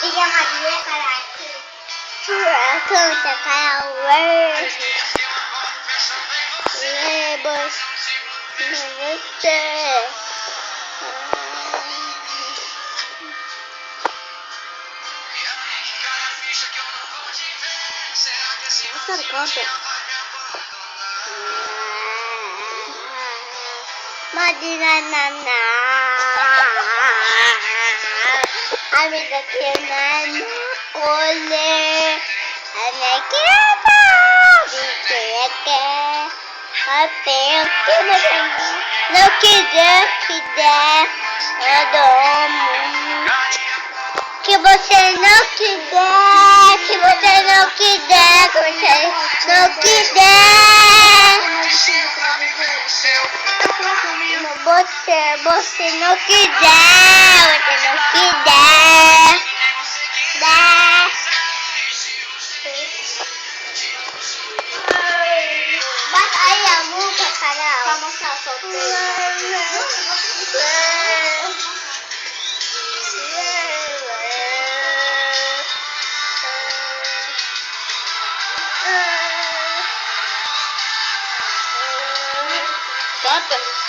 Tiga Maria Karate. Canta Karawer. Lebos. Você. Nossa, canta. Madina Nana. A vida que nana colhe. A minha que até o que não quiser, eu dou. Que você não quiser, que você não quiser, que você não quiser. Você não quiser, você não quiser. Bota aí a música, Carol. Pra mostrar Canta.